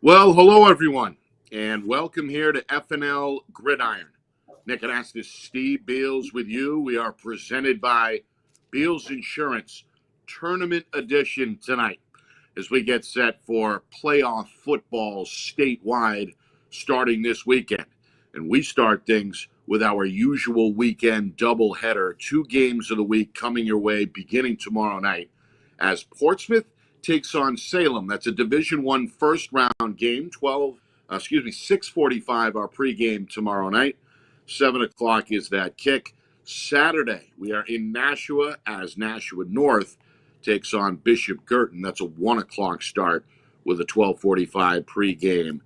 Well, hello everyone, and welcome here to FNL Gridiron. Nick Anastas, Steve Beals with you. We are presented by Beals Insurance Tournament Edition tonight as we get set for playoff football statewide starting this weekend. And we start things with our usual weekend doubleheader, 2 games of the week coming your way beginning tomorrow night as Portsmouth takes on Salem. That's a Division I first round game. 6:45 our pregame tomorrow night. 7 o'clock is that kick. Saturday, we are in Nashua as Nashua North takes on Bishop Girton. That's a 1 o'clock start with a 12:45 pregame.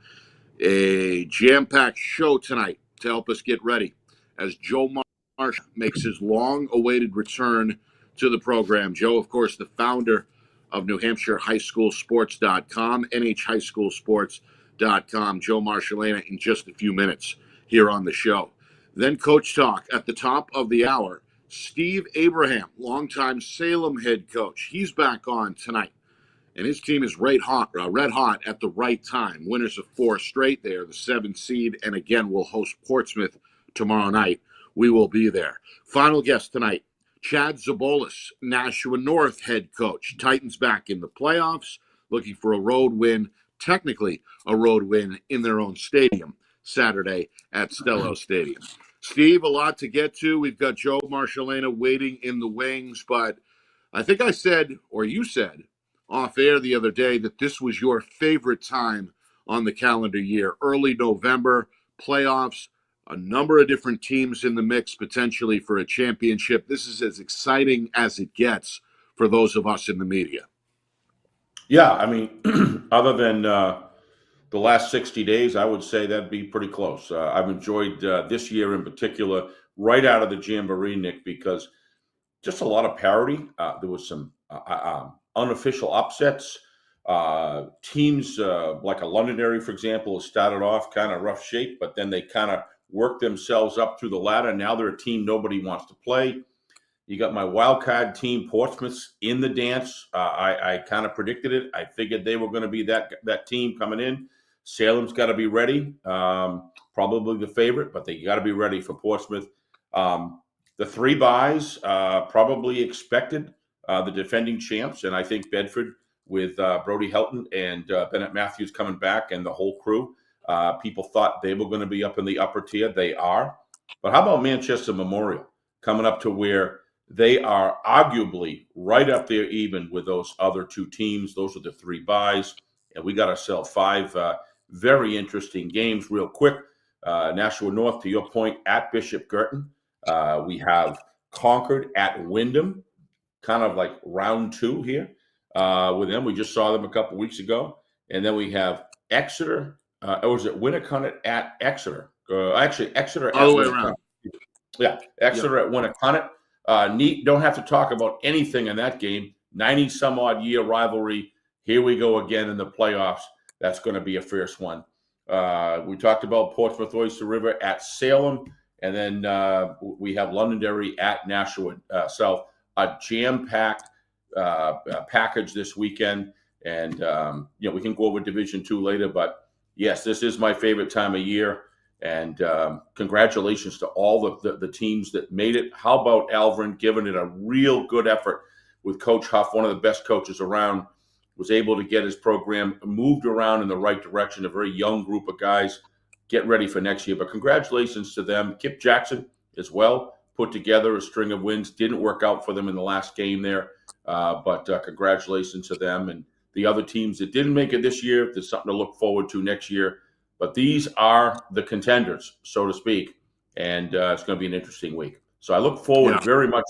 A jam-packed show tonight to help us get ready as Joe Marsh makes his long-awaited return to the program. Joe, of course, the founder of New Hampshire HighSchoolSports.com, NHHighSchoolSports.com. Joe Marshalena in just a few minutes here on the show. Then Coach Talk at the top of the hour. Steve Abraham, longtime Salem head coach. He's back on tonight. And his team is red hot at the right time. Winners of 4 straight. They are the 7th seed. And again, we'll host Portsmouth tomorrow night. We will be there. Final guest tonight, Chad Zabolas, Nashua North head coach. Titans back in the playoffs, looking for a road win, technically a road win in their own stadium, Saturday at Stello Stadium. Steve, a lot to get to. We've got Joe Marshalena waiting in the wings, but I think I said, or you said, off air the other day that this was your favorite time on the calendar year. Early November, playoffs, a number of different teams in the mix potentially for a championship. This is as exciting as it gets for those of us in the media. Yeah, I mean, other than the last 60 days, I would say that'd be pretty close. I've enjoyed this year in particular, right out of the Jamboree, Nick, because just a lot of parity. There was some unofficial upsets. Teams like a Londonderry, for example, started off kind of rough shape, but then they kind of worked themselves up through the ladder. Now they're a team nobody wants to play. You got my wild card team, Portsmouth, in the dance. I kind of predicted it. I figured they were going to be that team coming in. Salem's got to be ready. Probably the favorite, but they got to be ready for Portsmouth. The 3 byes probably expected the defending champs, and I think Bedford with Brody Helton and Bennett Matthews coming back and the whole crew. People thought they were going to be up in the upper tier. They are. But how about Manchester Memorial coming up to where they are arguably right up there even with those other 2 teams? Those are the 3 byes. And we got ourselves 5 very interesting games real quick. Nashua North, to your point, at Bishop Girton. We have Concord at Wyndham, kind of like round 2 here with them. We just saw them a couple weeks ago. And then we have Exeter, or was it Winnicott at Exeter? Actually, Exeter all at the way Winnicott. around. Yeah, Exeter at Winnicott. Neat, don't have to talk about anything in that game. 90-some-odd year rivalry. Here we go again in the playoffs. That's going to be a fierce one. We talked about Portsmouth Oyster River at Salem. And then we have Londonderry at Nashua South. A jam-packed package this weekend. And, we can go over Division II later. But, yes, this is my favorite time of year. And congratulations to all the teams that made it. How about Alvin giving it a real good effort with Coach Huff, one of the best coaches around, was able to get his program moved around in the right direction, a very young group of guys. Get ready for next year. But congratulations to them. Kip Jackson as well put together a string of wins. Didn't work out for them in the last game there. But congratulations to them. And the other teams that didn't make it this year, there's something to look forward to next year. But these are the contenders, so to speak. And it's going to be an interesting week. So I look forward very much,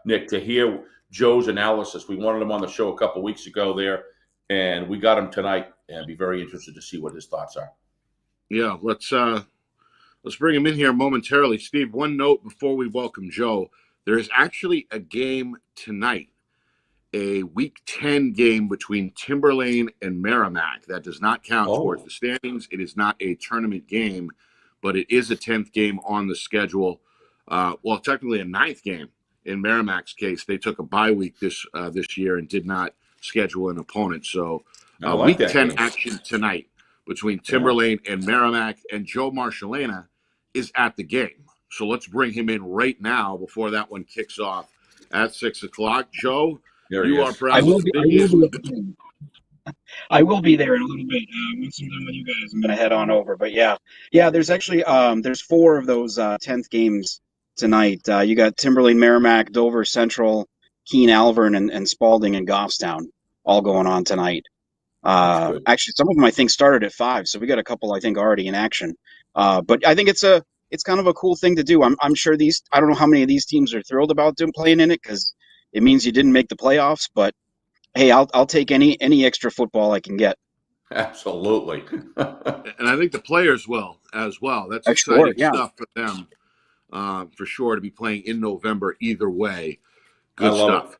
Nick, to hear Joe's analysis. We wanted him on the show a couple weeks ago there, and we got him tonight. And I'd be very interested to see what his thoughts are. Yeah, let's bring him in here momentarily. Steve, one note before we welcome Joe. There is actually a game tonight, a Week 10 game between Timberlane and Merrimack. That does not count towards the standings. It is not a tournament game, but it is a 10th game on the schedule. Technically a 9th game in Merrimack's case. They took a bye week this year and did not schedule an opponent. So Week 10 action tonight between Timberlane and Merrimack, and Joe Marshalena is at the game. So let's bring him in right now before that one kicks off at 6 o'clock. Joe, you are I perhaps will the be. biggest. I will be there in a little bit. Once I'm done with you guys, I'm gonna head on over. But yeah. There's actually there's four of those 10th games tonight. You got Timberlane, Merrimack, Dover Central, Keene, Alvern, and Spalding and Goffstown all going on tonight. That's good. Actually, some of them I think started at 5, so we got a couple I think already in action. But I think it's kind of a cool thing to do. I'm sure I don't know how many of these teams are thrilled about doing playing in it because it means you didn't make the playoffs. But hey, I'll take any extra football I can get. Absolutely. And I think the players will as well. That's Sure, exciting yeah. stuff for them, for sure, to be playing in November either way. I Good love stuff.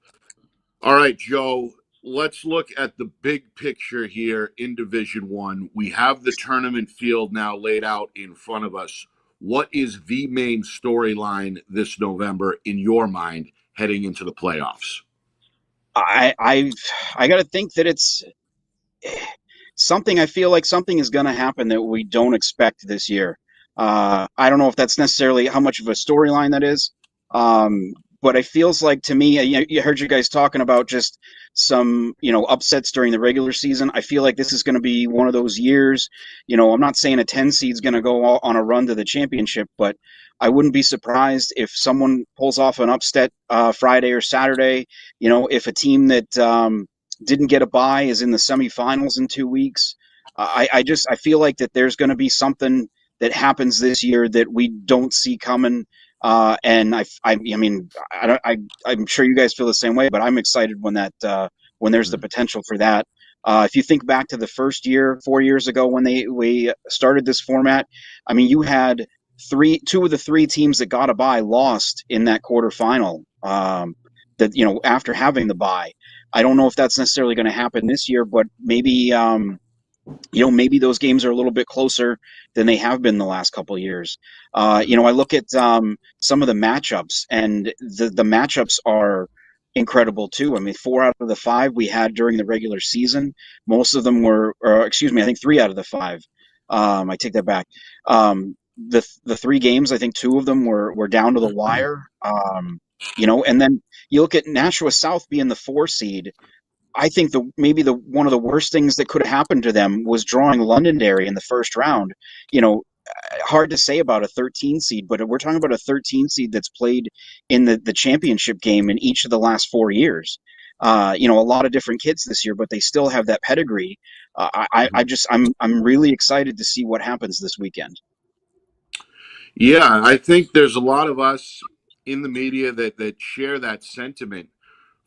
All right, Joe, let's look at the big picture here in Division One. We have the tournament field now laid out in front of us. What is the main storyline this November in your mind heading into the playoffs? I got to think that it's something. I feel like something is going to happen that we don't expect this year. I don't know if that's necessarily how much of a storyline that is, but it feels like to me. You heard you guys talking about just some upsets during the regular season. I feel like this is going to be one of those years. I'm not saying a 10 seed is going to go on a run to the championship, but I wouldn't be surprised if someone pulls off an upset Friday or Saturday. If a team that didn't get a bye is in the semifinals in 2 weeks. I feel like that there's going to be something that happens this year that we don't see coming. And I mean, I'm sure you guys feel the same way, but I'm excited when there's the potential for that. If you think back to the first year, 4 years ago, when we started this format, I mean, you had two of the three teams that got a bye lost in that quarterfinal. After having the bye. I don't know if that's necessarily going to happen this year, but maybe maybe those games are a little bit closer than they have been the last couple of years. I look at some of the matchups, and the matchups are incredible too. I mean, 4 out of the 5 we had during the regular season. Most of them were, or excuse me, I think 3 out of the 5. I take that back. The 3 games, I think 2 of them were down to the wire. And then you look at Nashua South being the 4 seed. I think maybe one of the worst things that could have happened to them was drawing Londonderry in the first round. Hard to say about a 13 seed, but we're talking about a 13 seed that's played in the championship game in each of the last 4 years. A lot of different kids this year, but they still have that pedigree. I'm really excited to see what happens this weekend. Yeah, I think there's a lot of us in the media that share that sentiment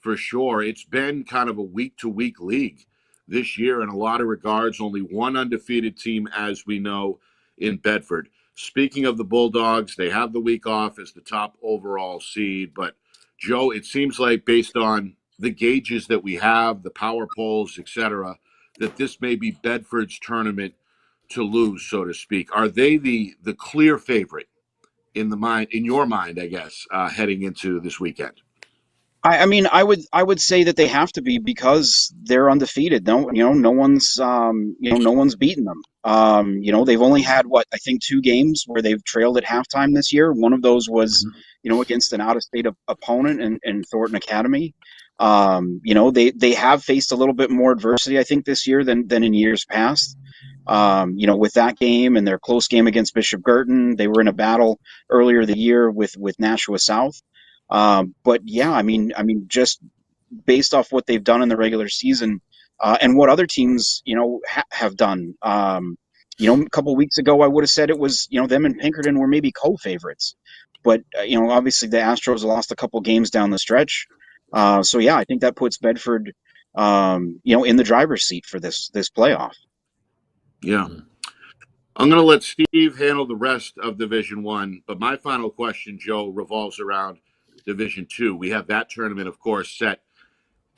for sure. It's been kind of a week to week league this year in a lot of regards. Only one undefeated team, as we know, in Bedford. Speaking of the Bulldogs, they have the week off as the top overall seed. But, Joe, it seems like based on the gauges that we have, the power polls, etc., that this may be Bedford's tournament to lose, so to speak. Are they the clear favorite in your mind, I guess, heading into this weekend? I mean, I would say that they have to be because they're undefeated. No one's beaten them. They've only had I think 2 games where they've trailed at halftime this year. One of those was, against an out-of-state opponent in Thornton Academy. They have faced a little bit more adversity, I think, this year than in years past. With that game and their close game against Bishop Girton, they were in a battle earlier the year with Nashua South. But yeah, I mean, just based off what they've done in the regular season, and what other teams, have done. A couple of weeks ago, I would have said it was, them and Pinkerton were maybe co-favorites, but obviously the Astros lost a couple games down the stretch. So yeah, I think that puts Bedford, in the driver's seat for this playoff. Yeah. I'm going to let Steve handle the rest of Division One, but my final question, Joe, revolves around Division Two. We have that tournament, of course, set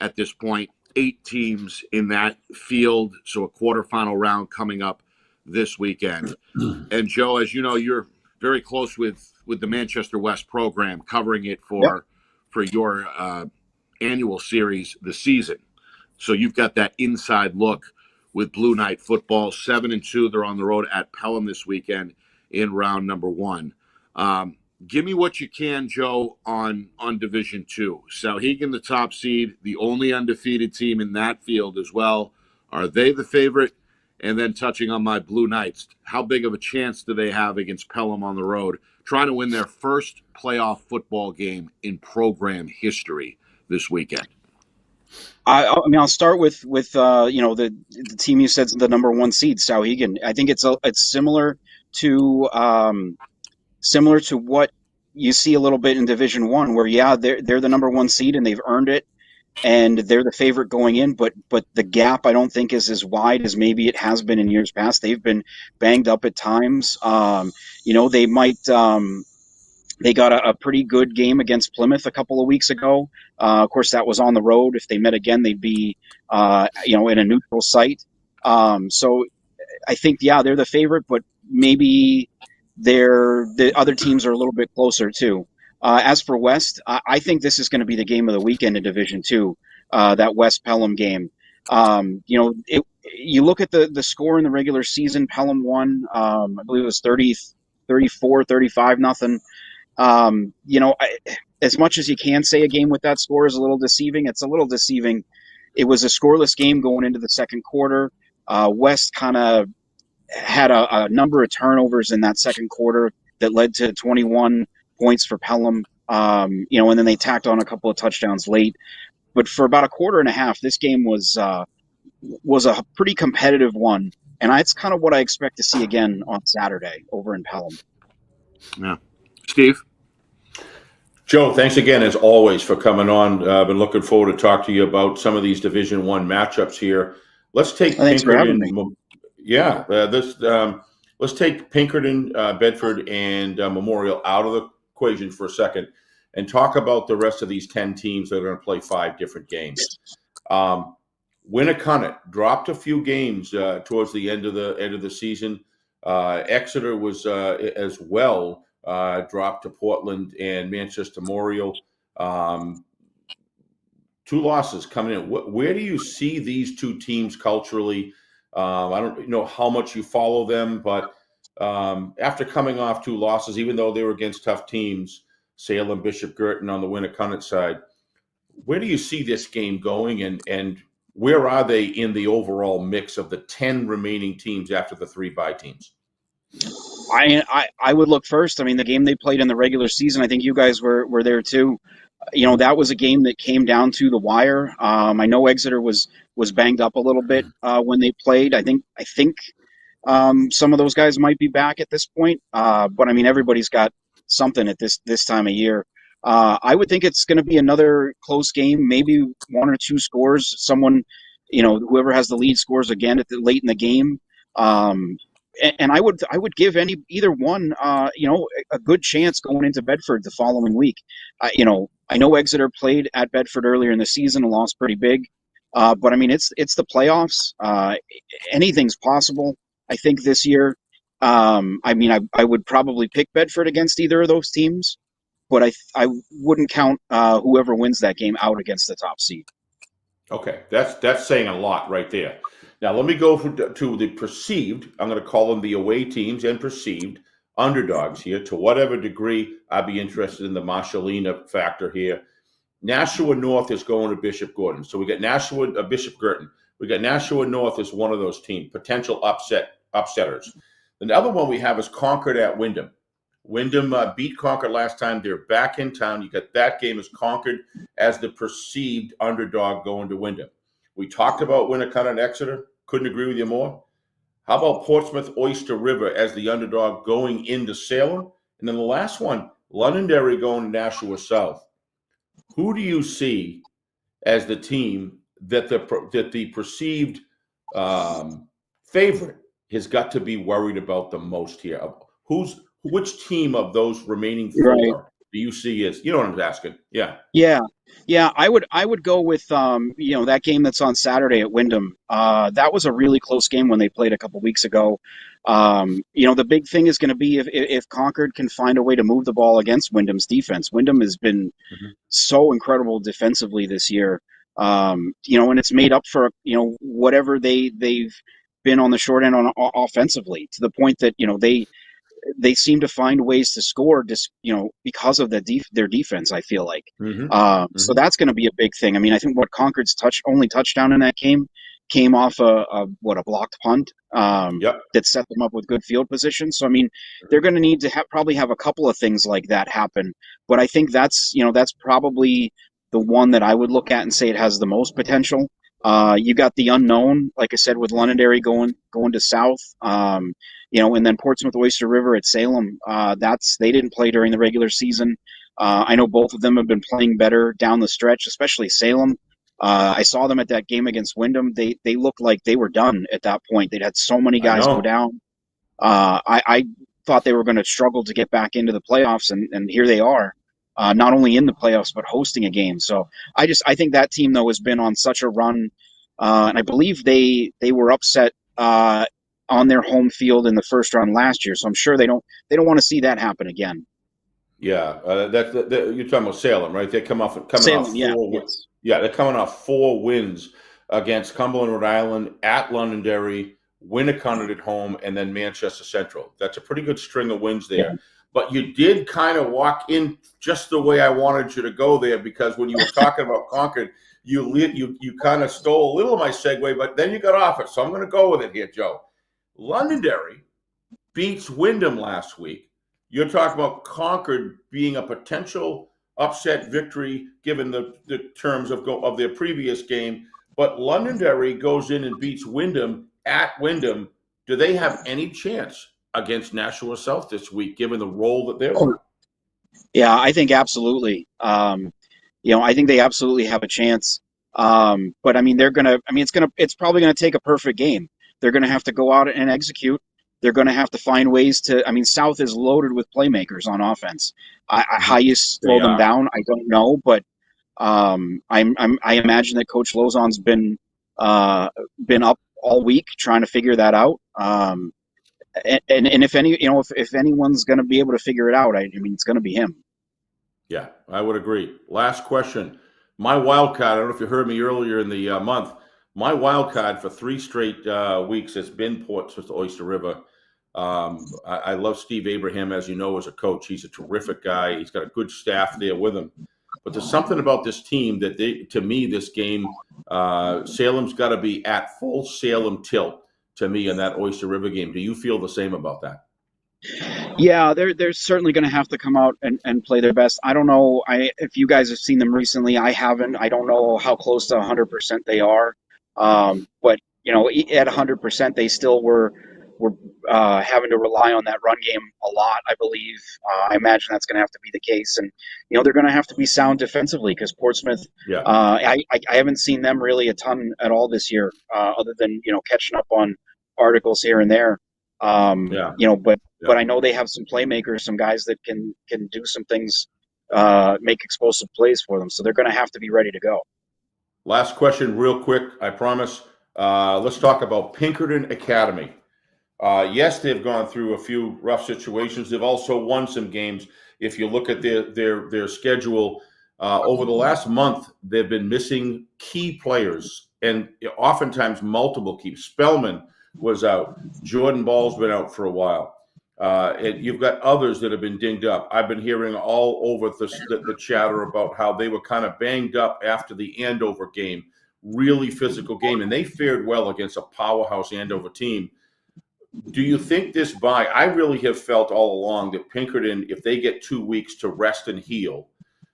at this point. 8 teams in that field, so a quarterfinal round coming up this weekend. And Joe, as you know, you're very close with the Manchester West program, covering it for your annual series, The Season. So you've got that inside look with Blue Knight football. 7-2. They're on the road at Pelham this weekend in round number 1. Give me what you can, Joe, on Division 2. Sauhegan, the top seed, the only undefeated team in that field as well. Are they the favorite? And then touching on my Blue Knights, how big of a chance do they have against Pelham on the road, trying to win their first playoff football game in program history this weekend? I'll start with the team you said's the number 1 seed, Sauhegan. I think it's similar to what you see a little bit in Division 1, where they're the number 1 seed and they've earned it, and they're the favorite going in, but the gap I don't think is as wide as maybe it has been in years past. They've been banged up at times. They might. They got a pretty good game against Plymouth a couple of weeks ago. Of course, that was on the road. If they met again, they'd be, in a neutral site. So I think, they're the favorite, but maybe the other teams are a little bit closer too. As for West, I think this is going to be the game of the weekend in Division 2, that West Pelham game. You look at the score in the regular season, Pelham won, I believe it was 34, 35, nothing. As much as you can say a game with that score is a little deceiving, it's a little deceiving. It was a scoreless game going into the second quarter. West kind of had a number of turnovers in that second quarter that led to 21 points for Pelham. And then they tacked on a couple of touchdowns late. But for about a quarter and a half, this game was a pretty competitive one. And that's kind of what I expect to see again on Saturday over in Pelham. Yeah. Steve? Joe, thanks again, as always, for coming on. I've been looking forward to talk to you about some of these Division 1 matchups here. Let's take Pinkerton. Let's take Pinkerton, Bedford, and Memorial out of the equation for a second and talk about the rest of these 10 teams that are going to play 5 different games. Winnicott dropped a few games towards the end of the season. Exeter was as well. Dropped to Portland and Manchester Memorial. 2 losses coming in. Where do you see these 2 teams culturally? I don't know how much you follow them, but after coming off 2 losses, even though they were against tough teams, Salem, Bishop Girton on the Winnicott side, where do you see this game going, and where are they in the overall mix of the 10 remaining teams after the 3 bye teams? I would look first. I mean, the game they played in the regular season, I think you guys were there too. That was a game that came down to the wire. I know Exeter was banged up a little bit when they played. I think some of those guys might be back at this point. But I mean, everybody's got something at this time of year. I would think it's going to be another close game, maybe 1 or 2 scores. Someone, whoever has the lead scores again late in the game. And I would give either one, a good chance going into Bedford the following week. I know Exeter played at Bedford earlier in the season and lost pretty big, but I mean it's the playoffs. Anything's possible. I think this year. I would probably pick Bedford against either of those teams, but I wouldn't count whoever wins that game out against the top seed. Okay, that's saying a lot right there. Now, let me go to the perceived, I'm going to call them the away teams and perceived underdogs here. To whatever degree, I'd be interested in the Marshalena factor here. Nashua North is going to Bishop Gordon. So we got Bishop Girton. We got Nashua North as one of those teams, potential upsetters. The other one we have is Concord at Wyndham. Wyndham beat Concord last time. They're back in town. You got that game as Concord as the perceived underdog going to Wyndham. We talked about Winnicott and Exeter. Couldn't agree with you more. How about Portsmouth Oyster River as the underdog going into Salem? And then the last one, Londonderry going to Nashua South. Who do you see as the team that the perceived favorite has got to be worried about the most here? Which team of those remaining 4 do you see as, you know what I'm asking? Yeah. Yeah. I would go with that game that's on Saturday at Wyndham. That was a really close game when they played a couple weeks ago. The big thing is going to be if Concord can find a way to move the ball against Wyndham's defense. Wyndham has been so incredible defensively this year. And it's made up for, whatever they've been on the short end on offensively, to the point that, they seem to find ways to score just, because of their defense, I feel like. Mm-hmm. So that's going to be a big thing. I mean, I think what Concord's only touchdown in that game came off a blocked punt Yep. that set them up with good field position. So, I mean, they're going to need to probably have a couple of things like that happen. But I think that's probably the one that I would look at and say it has the most potential. You got the unknown, like I said, with Londonderry going to South, and then Portsmouth Oyster River at Salem. They didn't play during the regular season. I know both of them have been playing better down the stretch, especially Salem. I saw them at that game against Wyndham. They looked like they were done at that point. They'd had so many guys go down. I thought they were going to struggle to get back into the playoffs, and here they are. Not only in the playoffs, but hosting a game. So I think that team, though, has been on such a run, and I believe they were upset on their home field in the first round last year. So I'm sure they don't want to see that happen again. Yeah, you're talking about Salem, right? They're coming off Salem, four wins. Yeah, they're coming off 4 wins against Cumberland, Rhode Island, at Londonderry, Winnicott at home, and then Manchester Central. That's a pretty good string of wins there. Yeah. But you did kind of walk in just the way I wanted you to go there, because when you were talking about Concord, you kind of stole a little of my segue, but then you got off it. So I'm going to go with it here, Joe. Londonderry beats Wyndham last week. You're talking about Concord being a potential upset victory given the terms of their previous game. But Londonderry goes in and beats Wyndham at Wyndham. Do they have any chance against Nashua South this week, given the role that they're on? Yeah, I think absolutely. I think they absolutely have a chance. But I mean, it's probably gonna take a perfect game. They're gonna have to go out and execute. They're going to have to find ways to. I mean, South is loaded with playmakers on offense. How you slow them down, I don't know, but I imagine that Coach Lozon's been up all week trying to figure that out. And if anyone's going to be able to figure it out, I mean, it's going to be him. Yeah, I would agree. Last question. My wild card, I don't know if you heard me earlier in the month, my wild card for 3 straight weeks has been Portsmouth Oyster River. I love Steve Abraham, as you know, as a coach. He's a terrific guy. He's got a good staff there with him. But there's something about this team that to me, this game, Salem's got to be at full Salem tilt to me in that Oyster River game. Do you feel the same about that? Yeah, they're certainly going to have to come out and play their best. I don't know if you guys have seen them recently. I haven't. I don't know how close to 100% they are. But at 100%, they still were having to rely on that run game a lot, I believe. I imagine that's going to have to be the case, and they're going to have to be sound defensively, because Portsmouth. Yeah. I haven't seen them really a ton at all this year, other than catching up on articles here and there. But I know they have some playmakers, some guys that can do some things, make explosive plays for them. So they're going to have to be ready to go. Last question, real quick, I promise. Let's talk about Pinkerton Academy. Yes, they've gone through a few rough situations. They've also won some games. If you look at their schedule, over the last month, they've been missing key players, and oftentimes multiple key. Spellman was out. Jordan Ball's been out for a while. You've got others that have been dinged up. I've been hearing all over the chatter about how they were kind of banged up after the Andover game. Really physical game, and they fared well against a powerhouse Andover team. Do you think this bye? I really have felt all along that Pinkerton, if they get 2 weeks to rest and heal,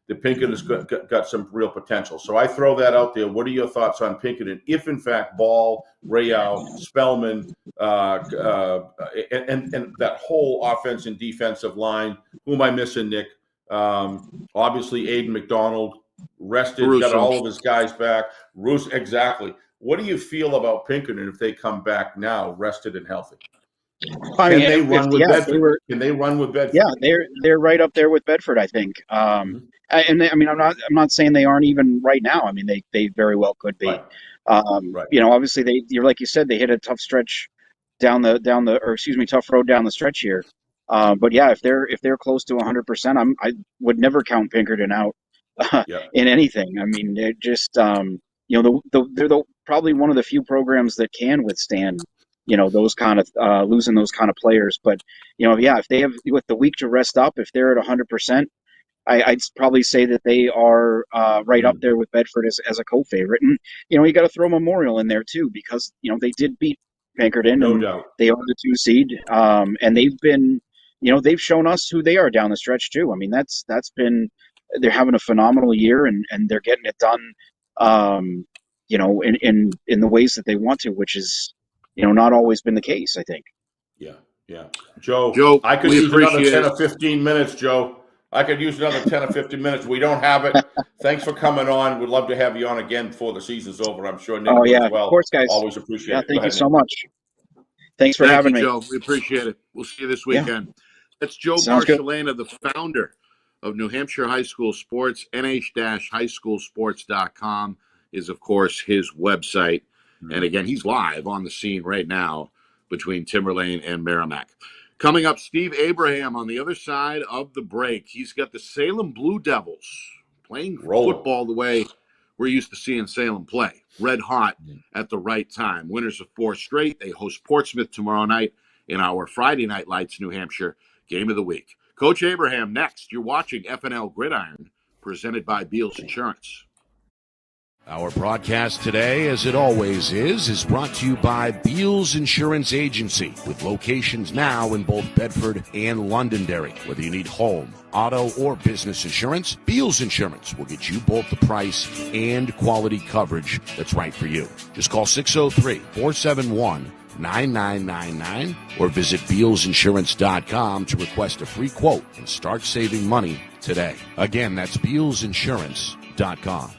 that Pinkerton's got some real potential. So I throw that out there. What are your thoughts on Pinkerton? If in fact Ball, Rayau, Spellman, and that whole offense and defensive line, who am I missing, Nick? Obviously Aiden McDonald rested, got all of his guys back. Exactly. What do you feel about Pinkerton if they come back now, rested and healthy? Can they run with Bedford? Can they run with Bedford? Yeah, they're right up there with Bedford, I think. And I mean, I'm not saying they aren't even right now. I mean, they very well could be. Right. Obviously you're like you said, they hit a tough stretch tough road down the stretch here. But yeah, if they're close to 100%, I would never count Pinkerton out in anything. I mean, they're just they're probably one of the few programs that can withstand, those kind of losing those kind of players. But, if they have with the week to rest up, if they're at 100%, I'd probably say that they are right up there with Bedford as a co-favorite. And, you got to throw Memorial in there too, because, they did beat Pinkerton No and doubt. they are the 2 seed. And they've been, they've shown us who they are down the stretch too. I mean, that's been, they're having a phenomenal year and they're getting it done, in the ways that they want to, which is, not always been the case, I think. Yeah. Joe, Joe, I could we use another appreciate 10 it. or 15 minutes, Joe. I could use another 10 or 15 minutes. We don't have it. Thanks for coming on. We'd love to have you on again before the season's over. I'm sure Nick Oh, would yeah, as of well. course, guys. Always appreciate Yeah, it. Go thank you ahead, so Nick. much. Thanks for Thank having you, me. Joe. We appreciate it. We'll see you this Yeah. weekend. That's Joe Sounds good. Marshalena, the founder of New Hampshire High School Sports. nh-highschoolsports.com is, of course, his website. And again, he's live on the scene right now between Timberlane and Merrimack. Coming up, Steve Abraham on the other side of the break. He's got the Salem Blue Devils playing football the way we're used to seeing Salem play. Red hot at the right time. Winners of 4 straight. They host Portsmouth tomorrow night in our Friday Night Lights, New Hampshire Game of the Week. Coach Abraham next. You're watching FNL Gridiron, presented by Beals Insurance. Our broadcast today, as it always is brought to you by Beals Insurance Agency, with locations now in both Bedford and Londonderry. Whether you need home, auto, or business insurance, Beals Insurance will get you both the price and quality coverage that's right for you. Just call 603-471-9999 or visit BealsInsurance.com to request a free quote and start saving money today. Again, that's BealsInsurance.com.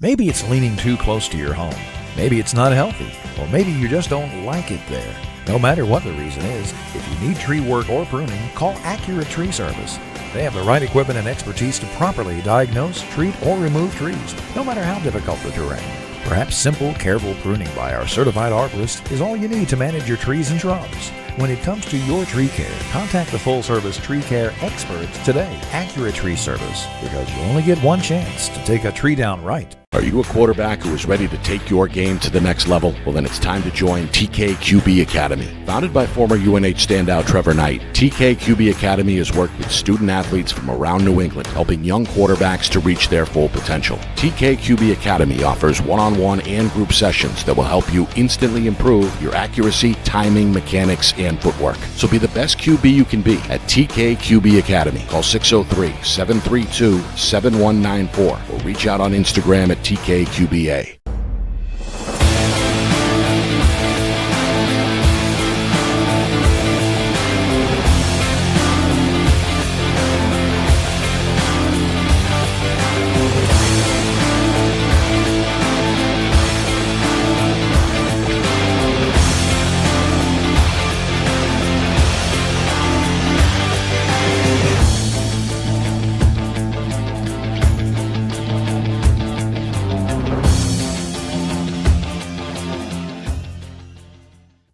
Maybe it's leaning too close to your home. Maybe it's not healthy. Or maybe you just don't like it there. No matter what the reason is, if you need tree work or pruning, call Accurate Tree Service. They have the right equipment and expertise to properly diagnose, treat, or remove trees, no matter how difficult the terrain. Perhaps simple, careful pruning by our certified arborist is all you need to manage your trees and shrubs. When it comes to your tree care, contact the full-service tree care experts today. Accurate Tree Service, because you only get one chance to take a tree down right. Are you a quarterback who is ready to take your game to the next level? Well, then it's time to join TKQB Academy. Founded by former UNH standout Trevor Knight, TKQB Academy has worked with student athletes from around New England, helping young quarterbacks to reach their full potential. TKQB Academy offers one-on-one and group sessions that will help you instantly improve your accuracy, timing, mechanics, and footwork. So be the best QB you can be at TKQB Academy. Call 603-732-7194 or reach out on Instagram at TKQBA.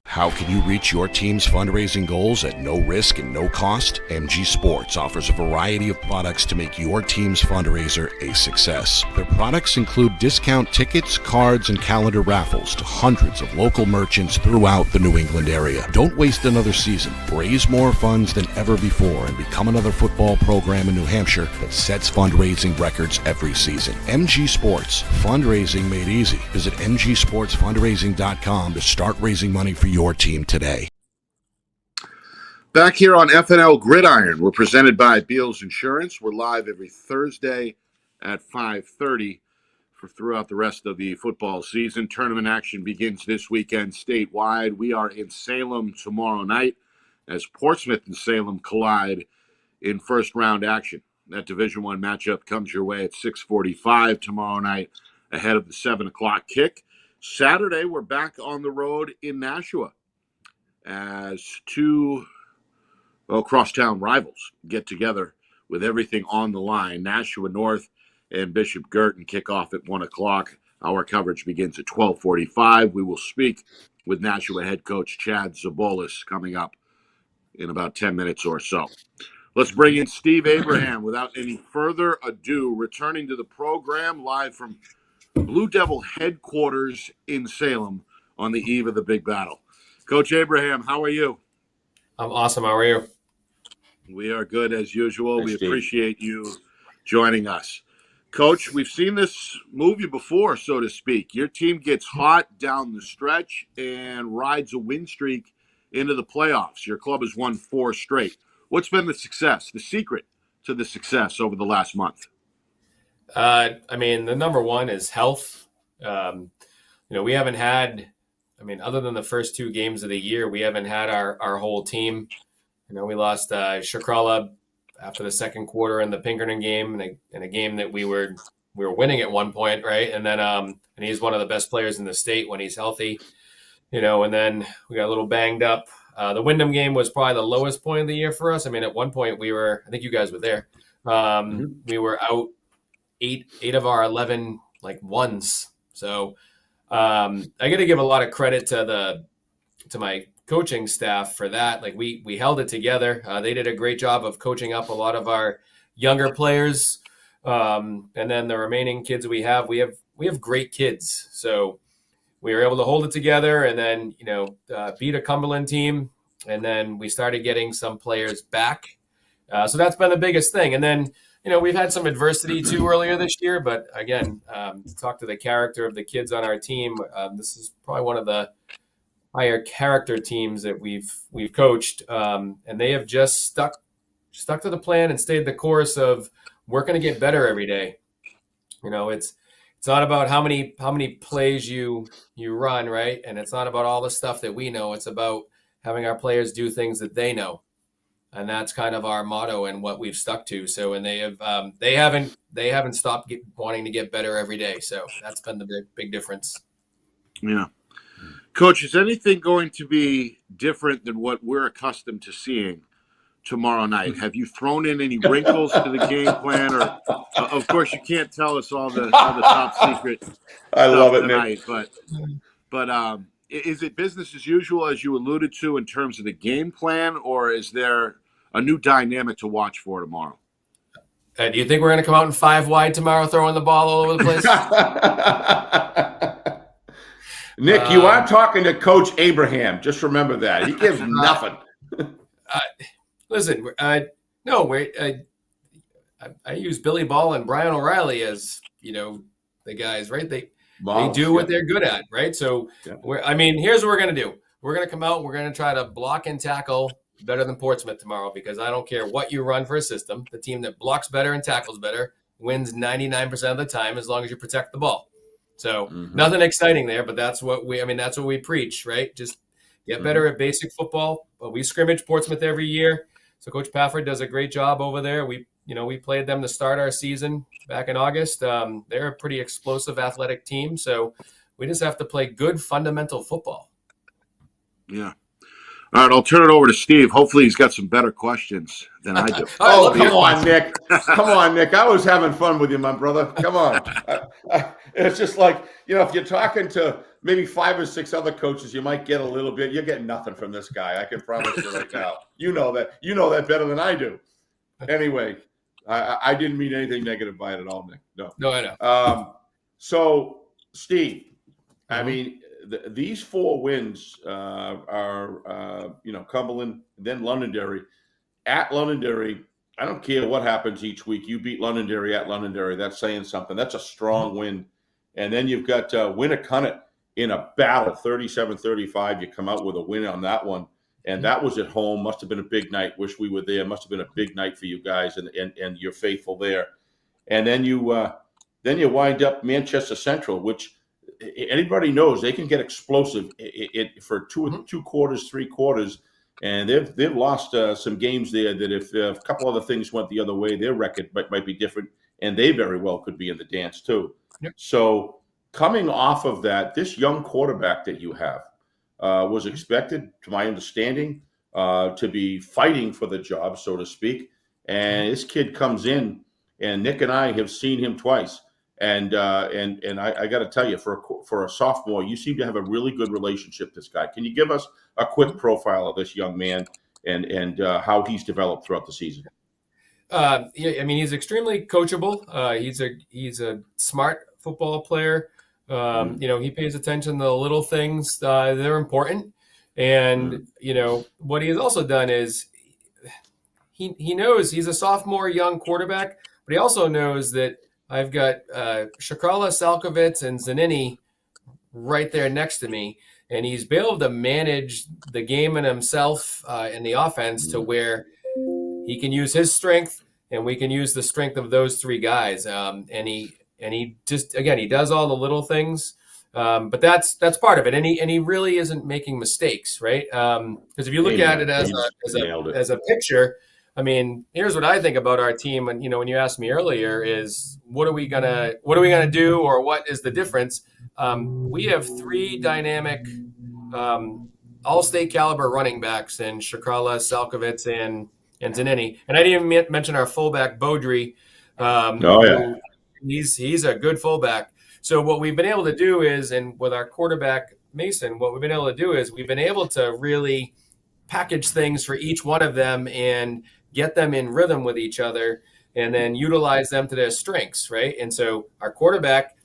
How can you reach your team's fundraising goals at no risk and no cost? MG Sports offers a variety of products to make your team's fundraiser a success. Their products include discount tickets, cards, and calendar raffles to hundreds of local merchants throughout the New England area. Don't waste another season. Raise more funds than ever before and become another football program in New Hampshire that sets fundraising records every season. MG Sports, fundraising made easy. Visit mgsportsfundraising.com to start raising money for your team today. Back here on FNL Gridiron, we're presented by Beals Insurance. We're live every Thursday at 5:30 for throughout the rest of the football season. Tournament action begins this weekend statewide. We are in Salem tomorrow night as Portsmouth and Salem collide in first round action. That Division I matchup comes your way at 6:45 tomorrow night ahead of the 7 o'clock kick. Saturday, we're back on the road in Nashua as two crosstown rivals get together with everything on the line. Nashua North and Bishop Girton kick off at 1 o'clock. Our coverage begins at 12:45. We will speak with Nashua head coach Chad Zabolas coming up in about 10 minutes or so. Let's bring in Steve Abraham without any further ado, returning to the program live from Blue Devil headquarters in Salem on the eve of the big battle. Coach Abraham, how are you? I'm awesome. How are you? We are good as usual. Hey, we Steve. appreciate you joining us. Coach, we've seen this movie before, so to speak. Your team gets hot down the stretch and rides a win streak into the playoffs. Your club has won 4 straight. What's been the success, the secret to the success over the last month? I mean, the number one is health. We haven't had, other than the first 2 games of the year, we haven't had our whole team. We lost Shakrala after the second quarter in the Pinkerton game, in a game that we were winning at one point, right? And then and he's one of the best players in the state when he's healthy. And then we got a little banged up. The Wyndham game was probably the lowest point of the year for us. At one point I think you guys were there. We were out 8 of our 11 ones. So I got to give a lot of credit to my coaching staff for that. We held it together. They did a great job of coaching up a lot of our younger players. And then the remaining kids we have great kids. So we were able to hold it together and then, beat a Cumberland team. And then we started getting some players back. So that's been the biggest thing. And then, we've had some adversity too earlier this year, but again, to talk to the character of the kids on our team, this is probably one of the higher character teams that we've coached, and they have just stuck to the plan and stayed the course of we're going to get better every day. It's not about how many plays you run, right? And it's not about all the stuff that we know. It's about having our players do things that they know. And that's kind of our motto and what we've stuck to. So, and they haven't stopped wanting to get better every day. So that's been the big difference. Yeah. Coach, is anything going to be different than what we're accustomed to seeing tomorrow night? Have you thrown in any wrinkles to the game plan? Or, of course, you can't tell us all the top secret I love it, tonight, Nick. but is it business as usual, as you alluded to, in terms of the game plan, or is there a new dynamic to watch for tomorrow? Do you think we're going to come out in 5 wide tomorrow, throwing the ball all over the place? Nick, you are talking to Coach Abraham. Just remember that. He gives nothing. Listen, I use Billy Ball and Brian O'Reilly as, the guys, right? They do what they're good at, right? So, here's what we're going to do. We're going to come out and we're going to try to block and tackle better than Portsmouth tomorrow, because I don't care what you run for a system. The team that blocks better and tackles better wins 99% of the time as long as you protect the ball. So nothing exciting there, but that's what we preach, right? Just get better at basic football. But we scrimmage Portsmouth every year. So Coach Pafford does a great job over there. We played them to start our season back in August. They're a pretty explosive athletic team. So we just have to play good fundamental football. Yeah. All right, I'll turn it over to Steve. Hopefully he's got some better questions than I do. Oh, come on, Nick. Come on, Nick. I was having fun with you, my brother. Come on. It's just like, if you're talking to maybe 5 or 6 other coaches, you might get a little bit. You're getting nothing from this guy. I can promise you right now. You know that. You know that better than I do. Anyway, I didn't mean anything negative by it at all, Nick. No, I know. So, Steve, these 4 wins are Cumberland, then Londonderry. At Londonderry, I don't care what happens each week. You beat Londonderry at Londonderry. That's saying something. That's a strong win. And then you've got Winnicott in a battle, 37-35. You come out with a win on that one. And that was at home. Must have been a big night. Wish we were there. Must have been a big night for you guys, and you're faithful there. And then you wind up Manchester Central, which anybody knows they can get explosive for 2 quarters, 3 quarters. And they've lost some games there that if a couple other things went the other way, their record might be different, and they very well could be in the dance too. Yep. So coming off of that, this young quarterback that you have was expected, to my understanding, to be fighting for the job, so to speak. And this kid comes in, and Nick and I have seen him twice. And I got to tell you, for a sophomore, you seem to have a really good relationship with this guy. Can you give us a quick profile of this young man and how he's developed throughout the season? He's extremely coachable. He's a smart football player. He pays attention to the little things. They're important. And, what he has also done is he knows he's a sophomore young quarterback, but he also knows that I've got Shkrala, Salkovitz, and Zanini right there next to me. And he's been able to manage the game and himself and the offense to where he can use his strength and we can use the strength of those three guys. And he just, again, he does all the little things. But that's part of it. And he really isn't making mistakes, right? Because if you look at it as a picture, I mean, here's what I think about our team. And, when you asked me earlier is what are we gonna do, or what is the difference? We have three dynamic, all-state caliber running backs in Shkrala, Salkovitz, and Zanini. And I didn't even mention our fullback, Beaudry. He's a good fullback. So what we've been able to do is, and with our quarterback, Mason, what we've been able to do is we've been able to really package things for each one of them and get them in rhythm with each other and then utilize them to their strengths, right? And so our quarterback,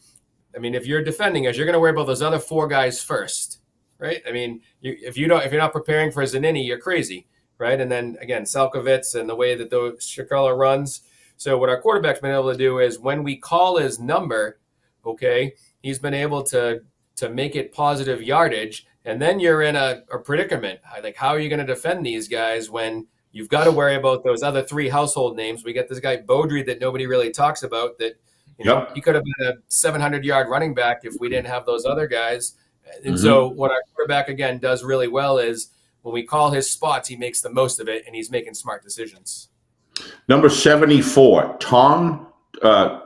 I mean, if you're defending us, you're going to worry about those other four guys first, right? I mean, if you're not preparing for Zanini, you're crazy, right? And then again, Salkovitz and the way that those Shkrala runs. So what our quarterback's been able to do is when we call his number, okay, he's been able to make it positive yardage, and then you're in a predicament. Like, how are you going to defend these guys when you've got to worry about those other three household names? We got this guy Beaudry that nobody really talks about that, he could have been a 700-yard running back if we didn't have those other guys. And so what our quarterback, again, does really well is when we call his spots, he makes the most of it, and he's making smart decisions. Number 74, Tom, the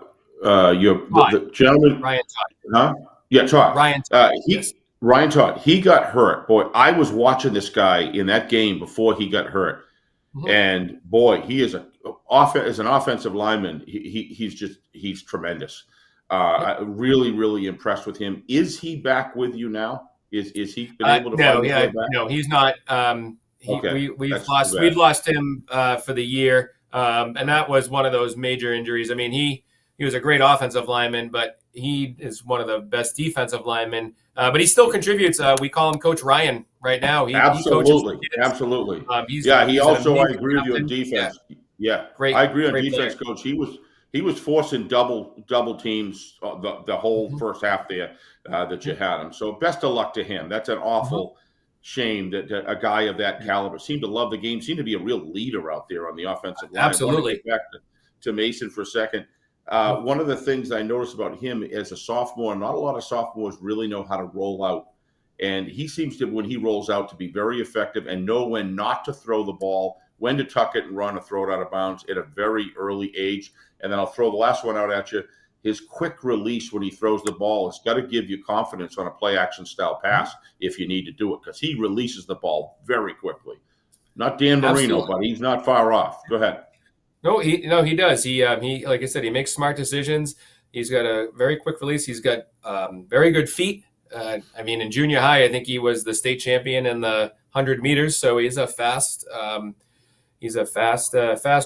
gentleman. Ryan Todd. Huh? Yeah, Todd. Ryan Todd. Ryan Todd, he got hurt. Boy, I was watching this guy in that game before he got hurt. And boy, he is as an offensive lineman, he's tremendous. Really, really impressed with him. Is he back with you now? Is he been able to find his way back? No, he's not. We've lost him for the year, and that was one of those major injuries. I mean, he was a great offensive lineman, but he is one of the best defensive linemen. But he still contributes. We call him Coach Ryan right now. Absolutely. I agree with you on defense. Yeah. Great. I agree on great defense, player. Coach. He was forcing double teams the whole first half there that you had him. So best of luck to him. That's an awful shame that a guy of that caliber seemed to love the game, seemed to be a real leader out there on the offensive line. Absolutely. I want to get back to Mason for a second. One of the things I noticed about him as a sophomore, not a lot of sophomores really know how to roll out. And he seems to, when he rolls out, to be very effective and know when not to throw the ball, when to tuck it and run or throw it out of bounds at a very early age. And then I'll throw the last one out at you. His quick release when he throws the ball has got to give you confidence on a play-action style pass if you need to do it, because he releases the ball very quickly. Not Dan Marino, but he's not far off. Go ahead. No, he does. He like I said, he makes smart decisions. He's got a very quick release. He's got very good feet. I mean, in junior high, I think he was the state champion in the 100 meters. So he's a fast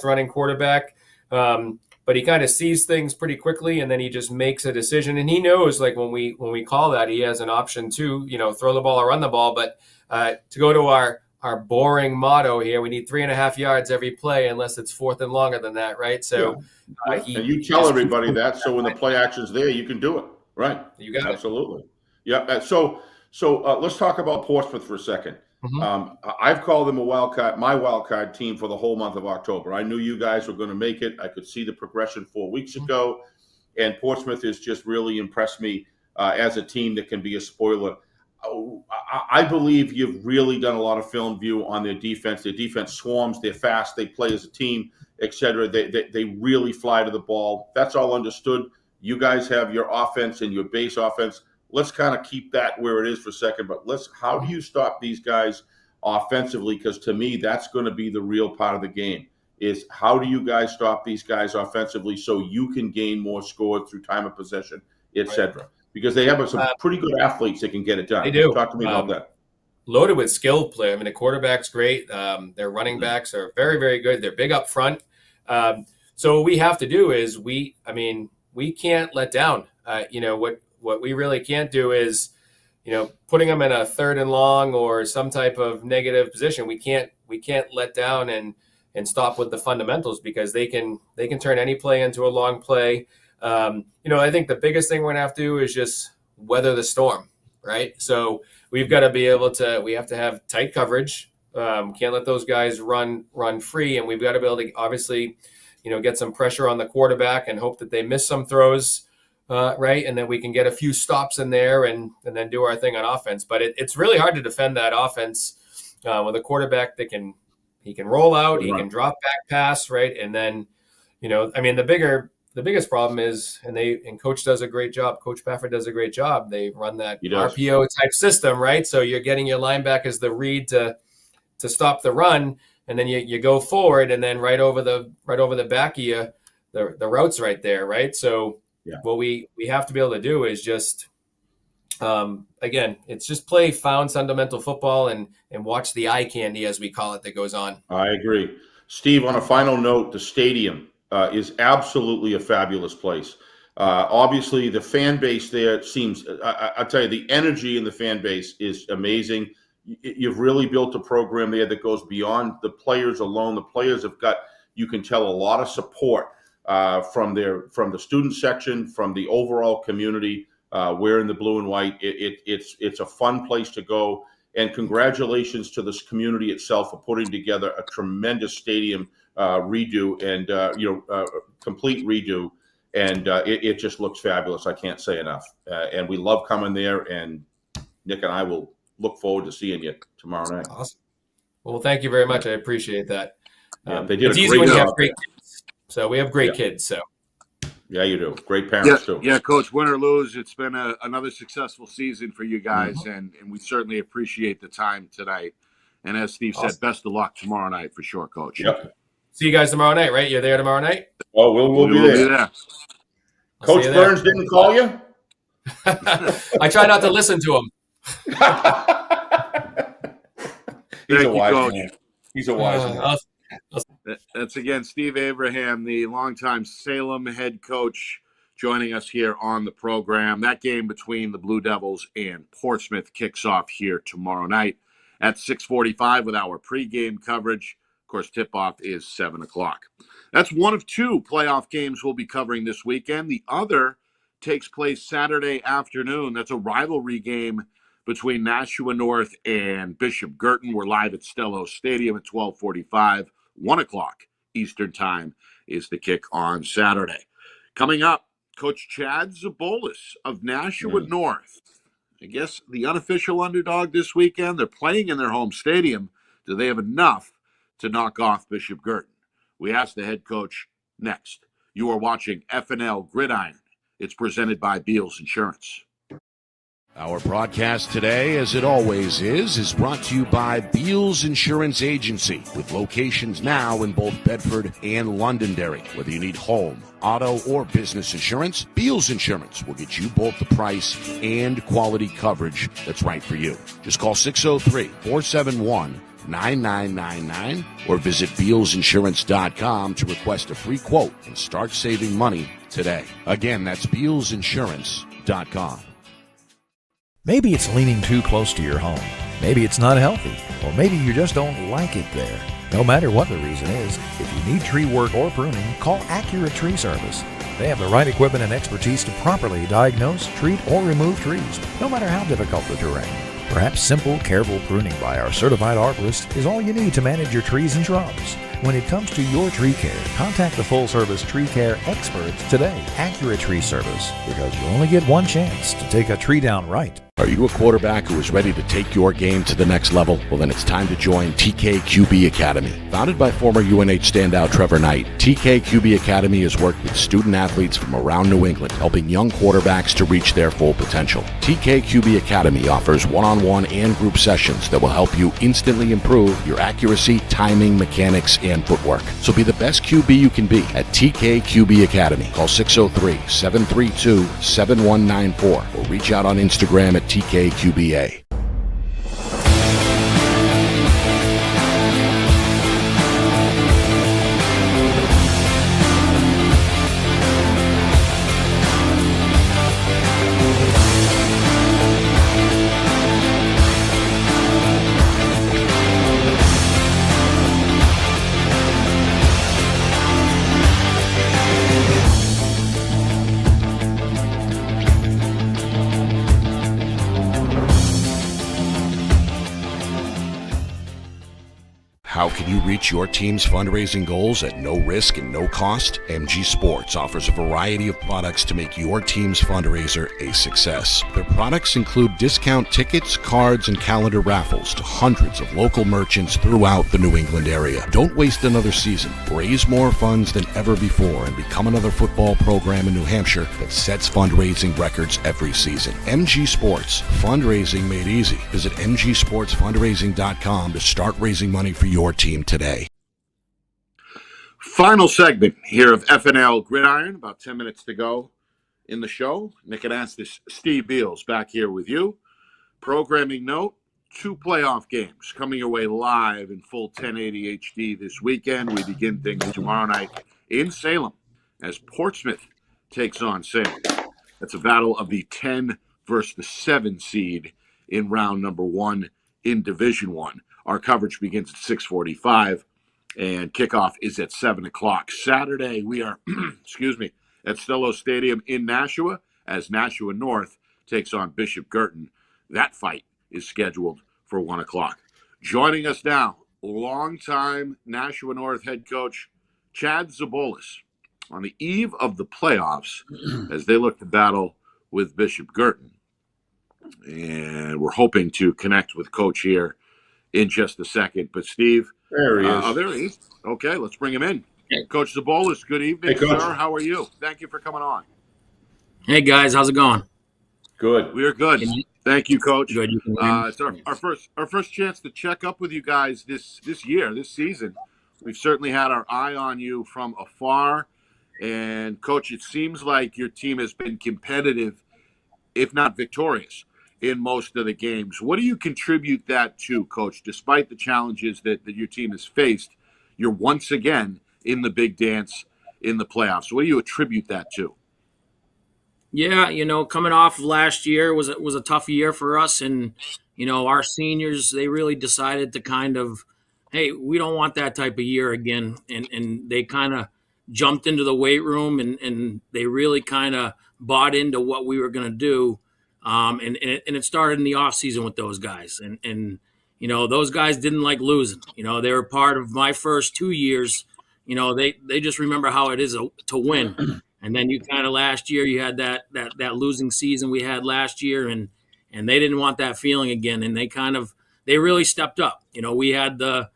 running quarterback. But he kind of sees things pretty quickly, and then he just makes a decision. And he knows, like when we call that, he has an option to throw the ball or run the ball. But to go to our boring motto here, we need 3.5 yards every play, unless it's fourth and longer than that, right? So, and you tell everybody that, so when the play action's there, you can do it, right? You got Absolutely. Yeah. So let's talk about Portsmouth for a second. I've called them my wild card team for the whole month of October. I knew you guys were going to make it. I could see the progression 4 weeks ago, and Portsmouth has just really impressed me as a team that can be a spoiler. I believe you've really done a lot of film view on their defense. Their defense swarms. They're fast. They play as a team, etc. They really fly to the ball. That's all understood. You guys have your offense and your base offense. Let's kind of keep that where it is for a second. But how do you stop these guys offensively? Because to me, that's going to be the real part of the game. Is how do you guys stop these guys offensively so you can gain more scores through time of possession, etc. Right. Because they have some pretty good athletes that can get it done. They do. Talk to me about that. Loaded with skilled play. I mean, the quarterback's great. Their running backs are very, very good. They're big up front. So what we have to do is we can't let down. What we really can't do is, putting them in a 3rd and long or some type of negative position. We can't let down and stop with the fundamentals, because they can turn any play into a long play. I think the biggest thing we're going to have to do is just weather the storm, right? So we've got to be able to, we have to have tight coverage. Can't let those guys run free. And we've got to be able to, obviously, get some pressure on the quarterback and hope that they miss some throws, right? And then we can get a few stops in there and then do our thing on offense. But it's really hard to defend that offense with a quarterback that he can roll out, he can drop back pass, right? And then, the biggest problem is, and Coach does a great job. Coach Baffert does a great job. They run that RPO type system, right? So you're getting your linebackers the read to stop the run, and then you go forward, and then right over the back of you, the route's right there, right? So what we have to be able to do is just, again, it's just play fundamental football and watch the eye candy, as we call it, that goes on. I agree. Steve, on a final note, the stadium is absolutely a fabulous place. Obviously, the fan base there seems, I'll tell you, the energy in the fan base is amazing. You've really built a program there that goes beyond the players alone. The players have got, you can tell, a lot of support from the student section, from the overall community. Wearing the blue and white, it's a fun place to go. And congratulations to this community itself for putting together a tremendous stadium redo and complete redo. And it just looks fabulous. I can't say enough. And we love coming there. And Nick and I will look forward to seeing you tomorrow night. Awesome. Well, thank you very much. I appreciate that. They did it's a easy great when job. you have great kids. So we have great kids. So. Yeah, you do. Great parents, too. Yeah, Coach, win or lose, it's been another successful season for you guys, and we certainly appreciate the time tonight. And as Steve said, best of luck tomorrow night for sure, Coach. Yep. See you guys tomorrow night, right? You're there tomorrow night? Oh, we'll be there. Coach Burns didn't call you? I try not to listen to him. He's a wise man. He's a wise man. That's again Steve Abraham, the longtime Salem head coach, joining us here on the program. That game between the Blue Devils and Portsmouth kicks off here tomorrow night at 6:45 with our pregame coverage. Of course, tip-off is 7 o'clock. That's one of 2 playoff games we'll be covering this weekend. The other takes place Saturday afternoon. That's a rivalry game between Nashua North and Bishop Girton. We're live at Stello Stadium at 12:45. 1 o'clock Eastern time is the kick on Saturday. Coming up, Coach Chad Zabolas of Nashua North. I guess the unofficial underdog this weekend. They're playing in their home stadium. Do they have enough to knock off Bishop Girton? We ask the head coach next. You are watching FNL Gridiron. It's presented by Beals Insurance. Our broadcast today, as it always is brought to you by Beals Insurance Agency, with locations now in both Bedford and Londonderry. Whether you need home, auto, or business insurance, Beals Insurance will get you both the price and quality coverage that's right for you. Just call 603-471-9999 or visit BealsInsurance.com to request a free quote and start saving money today. Again, that's BealsInsurance.com. Maybe it's leaning too close to your home. Maybe it's not healthy. Or maybe you just don't like it there. No matter what the reason is, if you need tree work or pruning, call Accurate Tree Service. They have the right equipment and expertise to properly diagnose, treat, or remove trees, no matter how difficult the terrain. Perhaps simple, careful pruning by our certified arborist is all you need to manage your trees and shrubs. When it comes to your tree care, contact the full-service tree care experts today, Accurate Tree Service, because you only get one chance to take a tree down right. Are you a quarterback who is ready to take your game to the next level? Well, then it's time to join TKQB Academy. Founded by former UNH standout Trevor Knight, TKQB Academy has worked with student athletes from around New England, helping young quarterbacks to reach their full potential. TKQB Academy offers one-on-one and group sessions that will help you instantly improve your accuracy, timing, mechanics, and footwork. So be the best QB you can be at TKQB Academy. Call 603-732-7194 or reach out on Instagram at TKQBA. you reach your team's fundraising goals at no risk and no cost? MG Sports offers a variety of products to make your team's fundraiser a success. Their products include discount tickets, cards, and calendar raffles to hundreds of local merchants throughout the New England area. Don't waste another season. Raise more funds than ever before and become another football program in New Hampshire that sets fundraising records every season. MG Sports, fundraising made easy. Visit mgsportsfundraising.com to start raising money for your team today. Final segment here of FNL Gridiron, about 10 minutes to go in the show. Nick Anastas, Steve Beals back here with you. Programming note, 2 playoff games coming your way live in full 1080 HD this weekend. We begin things tomorrow night in Salem as Portsmouth takes on Salem. That's a battle of the 10 versus the 7 seed in round number 1 in Division 1. Our coverage begins at 6:45 and kickoff is at 7 o'clock. Saturday, we are, at Stello Stadium in Nashua as Nashua North takes on Bishop Girton. That fight is scheduled for 1 o'clock. Joining us now, longtime Nashua North head coach Chad Zabolas on the eve of the playoffs as they look to battle with Bishop Girton. And we're hoping to connect with Coach here in just a second. But Steve, There he is. there he is. Okay, let's bring him in. Coach Zabolas, good evening, Hey, Coach. sir. How are you? Thank you for coming on. Hey guys, how's it going? Good. We are good. Thank you, Coach. Good. You can hear me? It's our first chance to check up with you guys this season. We've certainly had our eye on you from afar. And, Coach, it seems like your team has been competitive, if not victorious, in most of the games. What do you contribute that to, Coach? Despite the challenges that your team has faced, you're once again in the big dance in the playoffs. What do you attribute that to? Yeah, coming off of last year was a tough year for us, and our seniors, they really decided to kind of, hey, we don't want that type of year again, and they kind of jumped into the weight room and they really kind of bought into what we were going to do, and it started in the off season with those guys, and those guys didn't like losing. They were part of my first 2 years. They just remember how it is to win. And then you kind of last year you had that losing season we had last year, and they didn't want that feeling again, and they really stepped up. We had the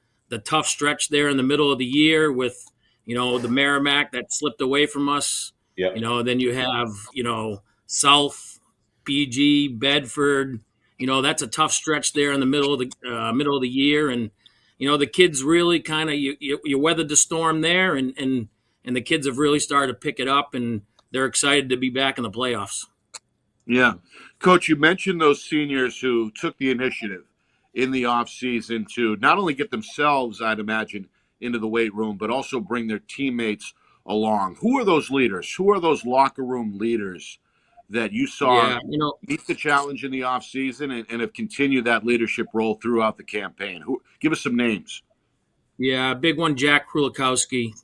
tough stretch there in the middle of the year with the Merrimack that slipped away from us. Yep. Then you have South, BG, Bedford. That's a tough stretch there in the middle of the year, and the kids really kind of you weathered the storm there, and the kids have really started to pick it up, and they're excited to be back in the playoffs. Yeah. Coach, you mentioned those seniors who took the initiative in the offseason to not only get themselves, I'd imagine, into the weight room, but also bring their teammates along. Who are those leaders? Who are those locker room leaders that you saw meet the challenge in the offseason and have continued that leadership role throughout the campaign? Give us some names. Yeah, big one, Jack Krulikowski.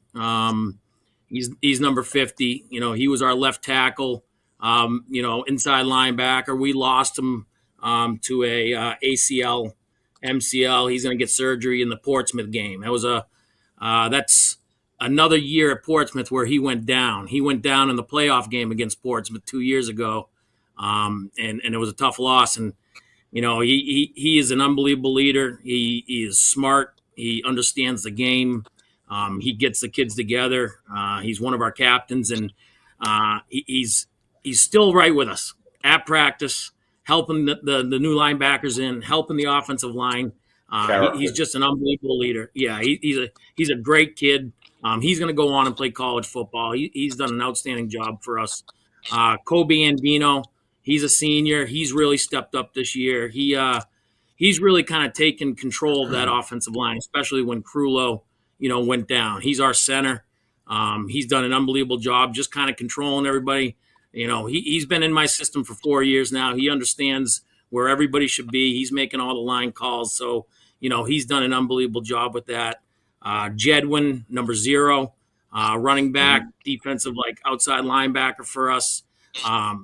He's number 50. He was our left tackle, inside linebacker. We lost him to a ACL, MCL. He's going to get surgery in the Portsmouth game. That's another year at Portsmouth where he went down. He went down in the playoff game against Portsmouth 2 years ago, and it was a tough loss. And he is an unbelievable leader. He is smart. He understands the game. He gets the kids together. He's one of our captains, and he's still right with us at practice, helping the new linebackers in, helping the offensive line. He's just an unbelievable leader. Yeah, he's a great kid. He's going to go on and play college football. He's done an outstanding job for us. Kobe Andino, he's a senior. He's really stepped up this year. He's really kind of taken control of that offensive line, especially when Crulo, went down. He's our center. He's done an unbelievable job just kind of controlling everybody. He's been in my system for 4 years now. He understands where everybody should be. He's making all the line calls. So, he's done an unbelievable job with that. Jedwin, number 0, running back, defensive, outside linebacker for us.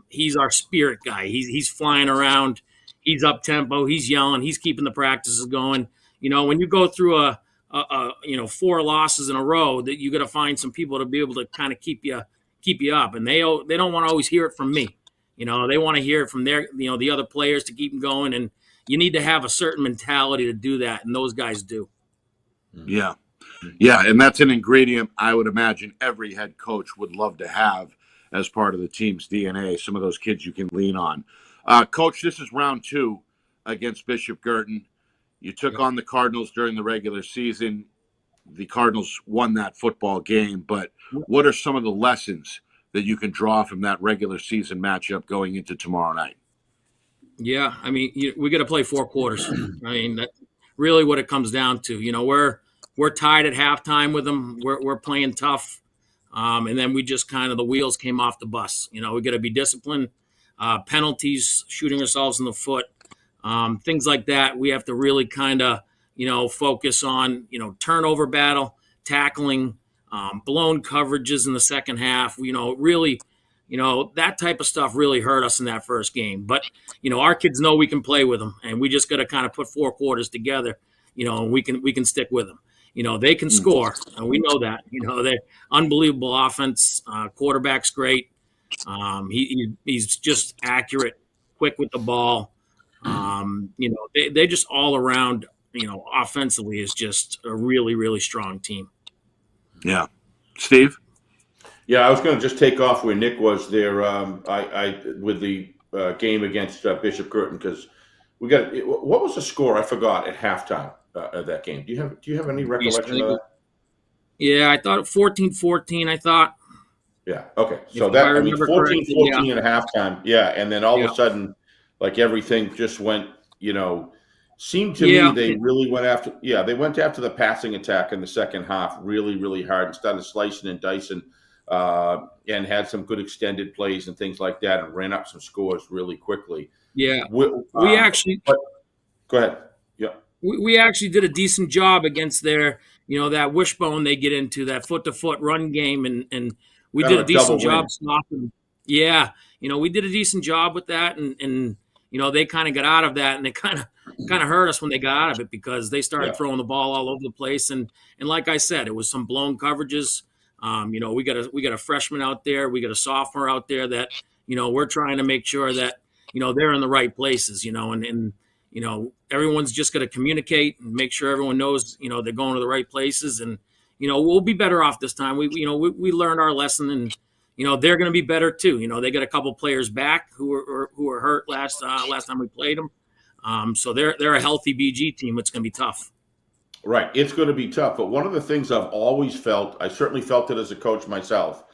He's our spirit guy. He's flying around. He's up tempo. He's yelling. He's keeping the practices going. When you go through a 4 losses in a row, that you got to find some people to be able to kind of keep you up. And they don't want to always hear it from me. They want to hear it from the other players to keep them going. And you need to have a certain mentality to do that. And those guys do. Yeah. Yeah. And that's an ingredient I would imagine every head coach would love to have as part of the team's DNA. Some of those kids you can lean on. Coach, this is round 2 against Bishop Girton. You took on the Cardinals during the regular season. The Cardinals won that football game, but what are some of the lessons that you can draw from that regular season matchup going into tomorrow night? Yeah, I mean, we got to play 4 quarters. I mean, that's really what it comes down to. We're tied at halftime with them. We're playing tough, and then we just kind of the wheels came off the bus. We got to be disciplined. Penalties, shooting ourselves in the foot, things like that. We have to really kind of focus on turnover battle, tackling, blown coverages in the second half. Really. That type of stuff really hurt us in that first game. But, our kids know we can play with them, and we just got to kind of put 4 quarters together, and we can stick with them. They can score, and we know that. They're unbelievable offense. Quarterback's great. He's just accurate, quick with the ball. They just all around, offensively is just a really, really strong team. Yeah. Steve? Yeah, I was going to just take off where Nick was there. I with the game against Bishop Girton, because we got what was the score? I forgot at halftime of that game. Do you have any recollection of that? Yeah, I thought 14-14. I thought. Yeah. Okay. So that 14-14 at halftime. Yeah, and then all of a sudden, like everything just went. Seemed to me they really went after. Yeah, they went after the passing attack in the second half really, really hard and started slicing and dicing. And had some good extended plays and things like that, and ran up some scores really quickly. Yeah, we actually. Go ahead. Yeah, we actually did a decent job against their, that wishbone they get into, that foot-to-foot run game, and we did a decent job stopping. Yeah, we did a decent job with that, and they kind of got out of that, and they kind of hurt us when they got out of it, because they started throwing the ball all over the place, and like I said, it was some blown coverages. We got a freshman out there, we got a sophomore out there that, we're trying to make sure that, they're in the right places, and everyone's just got to communicate and make sure everyone knows, they're going to the right places, and, we'll be better off this time. We learned our lesson, and, they're going to be better too. They got a couple players back who were hurt last time we played them. So they're a healthy BG team. It's going to be tough. Right. It's going to be tough. But one of the things I've always felt, I certainly felt it as a coach myself,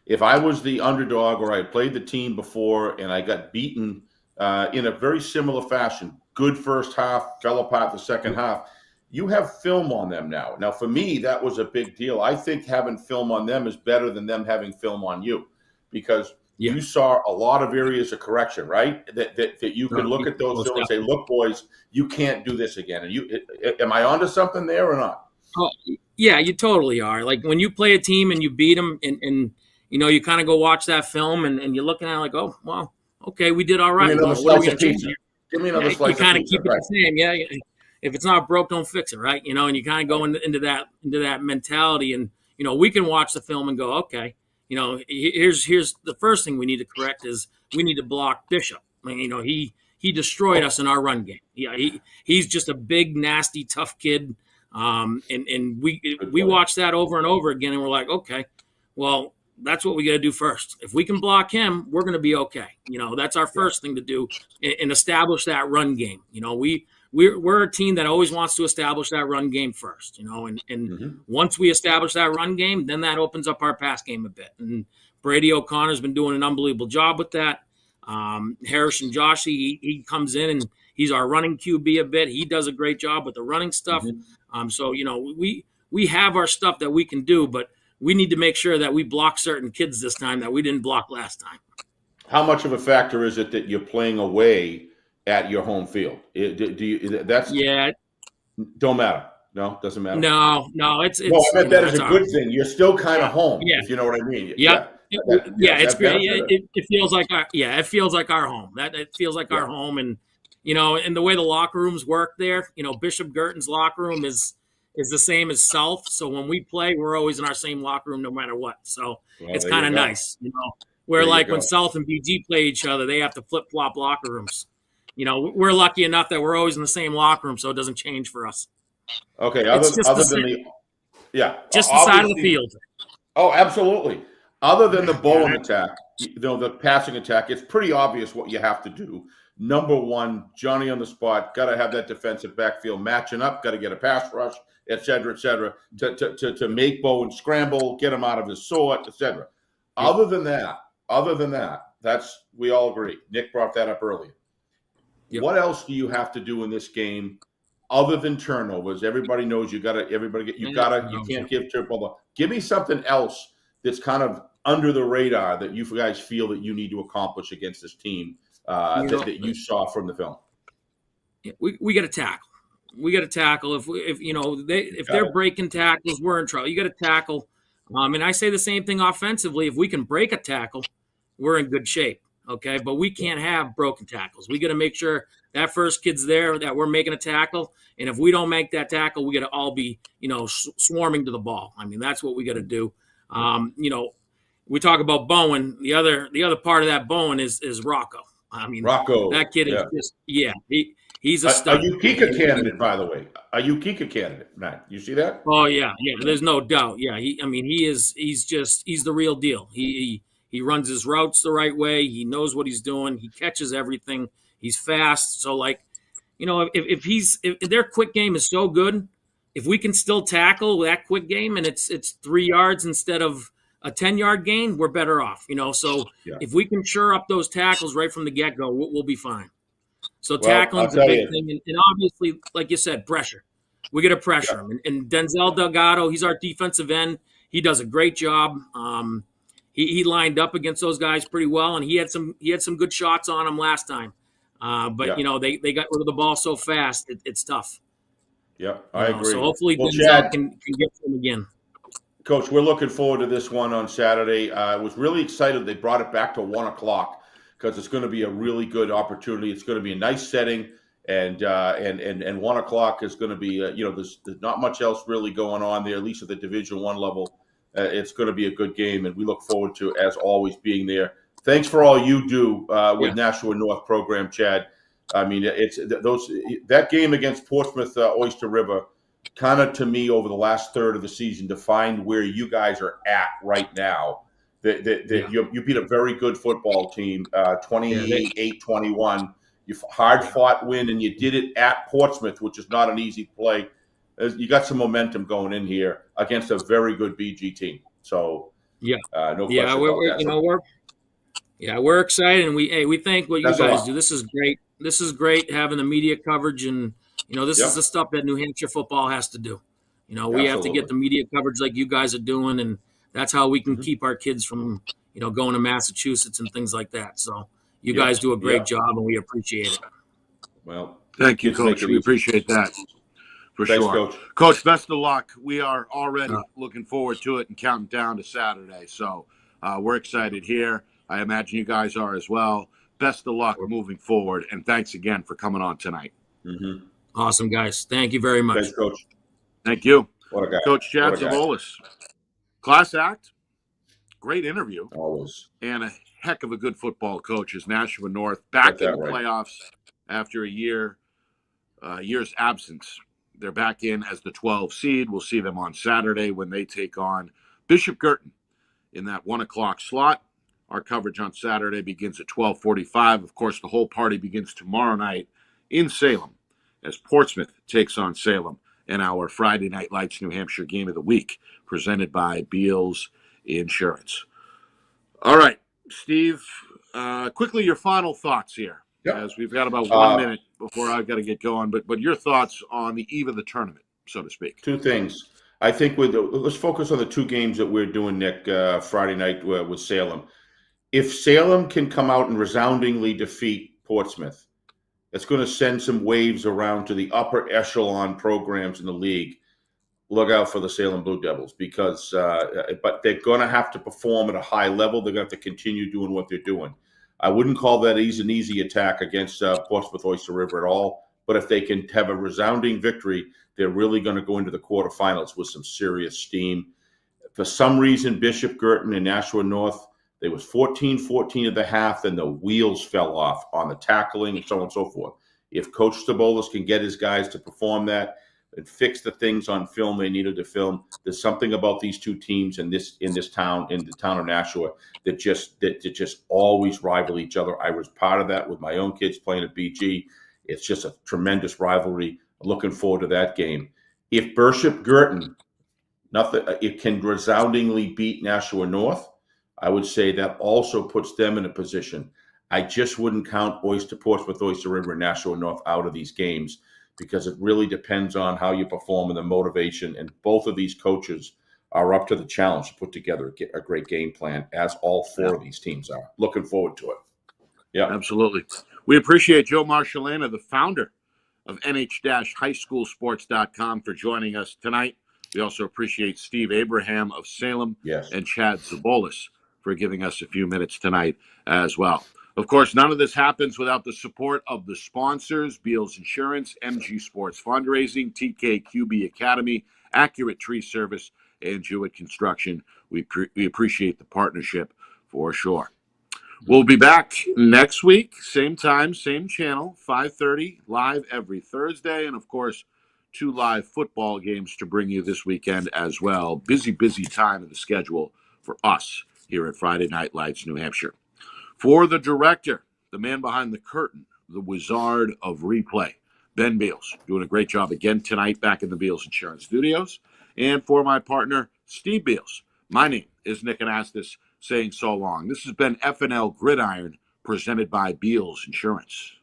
if I was the underdog or I played the team before and I got beaten in a very similar fashion, good first half, fell apart the second half, you have film on them now. Now, for me, that was a big deal. I think having film on them is better than them having film on you, because you saw a lot of areas of correction, right? That you can look at those film and say, look, boys, you can't do this again. And am I onto something there or not? Oh, yeah, you totally are. Like when you play a team and you beat them and you kind of go watch that film and you're looking at it like, oh, well, okay, we did all right. Give me another slice of pizza. Give me another slice of pizza. You kind of keep it the same. Yeah. If it's not broke, don't fix it, right? And you kind of go into that mentality, and, we can watch the film and go, okay, here's the first thing we need to correct is we need to block Bishop. I mean, he destroyed us in our run game. Yeah, he's just a big, nasty, tough kid. And we watched that over and over again, and we're like, okay, well, that's what we got to do first. If we can block him, we're going to be okay. That's our first thing to do, and establish that run game. We're a team that always wants to establish that run game first, and once we establish that run game, then that opens up our pass game a bit. And Brady O'Connor's been doing an unbelievable job with that. Harrison Josh, he comes in and he's our running QB a bit. He does a great job with the running stuff. So, we have our stuff that we can do, but we need to make sure that we block certain kids this time that we didn't block last time. How much of a factor is it that you're playing away at your home field? Don't matter. No, doesn't matter. No, it's. Well, I bet that is a good thing. You're still kind of home, if you know what I mean. It's great. It feels like it feels like our home. It feels like our home, and and the way the locker rooms work there. Bishop Girton's locker room is is the same as South. So when we play, we're always in our same locker room no matter what. So it's there kind you of go. nice, Where There you like go. when South and BG play each other, they have to flip-flop locker rooms. We're lucky enough that we're always in the same locker room, so it doesn't change for us. Okay, It's just other than the just the side of the obviously- field. Oh, absolutely. Other than the bowling attack, the passing attack, it's pretty obvious what you have to do. Number one, Johnny on the spot, got to have that defensive backfield matching up, got to get a pass rush, et cetera, to make Bowen scramble, get him out of his sort, et cetera. Yeah. Other than that, that's, we all agree. Nick brought that up earlier. Yep. What else do you have to do in this game other than turnovers? Everybody knows you can't give turnover. Give me something else that's kind of under the radar that you guys feel that you need to accomplish against this team that you saw from the film. We got to tackle. We got to tackle. If they're breaking tackles, we're in trouble. You got to tackle. And I say the same thing offensively. If we can break a tackle, we're in good shape. Okay, but we can't have broken tackles. We got to make sure that first kid's there, that we're making a tackle. And if we don't make that tackle, we got to all be, swarming to the ball. I mean, that's what we got to do. We talk about Bowen. The other part of that Bowen is Rocco. I mean, Rocco, that kid is just he's a stud. Are you Kika candidate, by the way? Are you Kika candidate, Matt? You see that? Oh yeah. There's no doubt. Yeah, he's the real deal. He runs his routes the right way. He knows what he's doing. He catches everything. He's fast. So if their quick game is so good, if we can still tackle that quick game and it's 3 yards instead of a 10-yard gain, we're better off. So if we can shore up those tackles right from the get-go, we'll be fine. So tackling's a big thing, and obviously, like you said, pressure. We got to pressure him. And Denzel Delgado, he's our defensive end. He does a great job. He lined up against those guys pretty well, and he had some good shots on him last time. But they got rid of the ball so fast, it's tough. Yep, I agree. So hopefully Denzel Chad, can get to him again. Coach, we're looking forward to this one on Saturday. I was really excited they brought it back to 1:00 because it's going to be a really good opportunity. It's going to be a nice setting, and 1:00 is going to be there's not much else really going on there, at least at the Division I level. It's going to be a good game, and we look forward to, as always, being there. Thanks for all you do with Nashua North program, Chad. I mean, that game against Portsmouth Oyster River, kind of to me over the last third of the season, defined where you guys are at right now. You beat a very good football team, 28-21. You hard-fought win, and you did it at Portsmouth, which is not an easy play. You got some momentum going in here against a very good BG team. So no question about that. We're excited, and we thank what you guys do. This is great. This is great having the media coverage, and this is the stuff that New Hampshire football has to do. We have to get the media coverage like you guys are doing, and that's how we can keep our kids from going to Massachusetts and things like that. So you guys do a great job, and we appreciate it. Well, thank you, Coach. We appreciate that. For Thanks, sure. Coach, best of luck. We are already looking forward to it and counting down to Saturday. So we're excited here. I imagine you guys are as well. Best of luck moving forward. And thanks again for coming on tonight. Mm-hmm. Awesome, guys. Thank you very much. Thanks, Coach. Thank you. What a guy. Coach Chad Zabolas. Class act. Great interview. Always. And a heck of a good football coach is Nashua North back in the playoffs after a year's absence. They're back in as the 12 seed. We'll see them on Saturday when they take on Bishop Girton in that 1:00 slot. Our coverage on Saturday begins at 12:45. Of course, the whole party begins tomorrow night in Salem as Portsmouth takes on Salem in our Friday Night Lights New Hampshire Game of the Week presented by Beals Insurance. All right, Steve, quickly your final thoughts here. Yep. As we've got about 1 minute before I've got to get going, but your thoughts on the eve of the tournament, so to speak. Two things. I think let's focus on the two games that we're doing, Nick, Friday night with Salem. If Salem can come out and resoundingly defeat Portsmouth, it's going to send some waves around to the upper echelon programs in the league. Look out for the Salem Blue Devils because but they're going to have to perform at a high level. They're going to have to continue doing what they're doing. I wouldn't call that an easy attack against Portsmouth Oyster River at all. but if they can have a resounding victory, they're really going to go into the quarterfinals with some serious steam. For some reason, Bishop, Girton, and Nashua North, they was 14-14 at the half, then the wheels fell off on the tackling and so on and so forth. If Coach Zabolas can get his guys to perform that and fix the things on film they needed to film, there's something about these two teams in the town of Nashua that just always rival each other. I was part of that with my own kids playing at BG. It's just a tremendous rivalry. Looking forward to that game. If Bishop Girton, it can resoundingly beat Nashua North, I would say that also puts them in a position. I just wouldn't count Portsmouth, Oyster River, and Nashua North out of these games because it really depends on how you perform and the motivation. And both of these coaches are up to the challenge to put together a great game plan, as all four of these teams are. Looking forward to it. Yeah, absolutely. We appreciate Joe Marshalena, the founder of nh-highschoolsports.com, for joining us tonight. We also appreciate Steve Abraham of Salem and Chad Zabolas for giving us a few minutes tonight as well. Of course, none of this happens without the support of the sponsors: Beals Insurance, MG Sports Fundraising, TKQB Academy, Accurate Tree Service, and Jewett Construction. We appreciate the partnership for sure. We'll be back next week, same time, same channel, 5:30, live every Thursday, and of course, 2 live football games to bring you this weekend as well. Busy time in the schedule for us here at Friday Night Lights, New Hampshire. For the director, the man behind the curtain, the wizard of replay, Ben Beals, doing a great job again tonight back in the Beals Insurance Studios. And for my partner, Steve Beals, my name is Nick Anastas, saying so long. This has been FNL Gridiron, presented by Beals Insurance.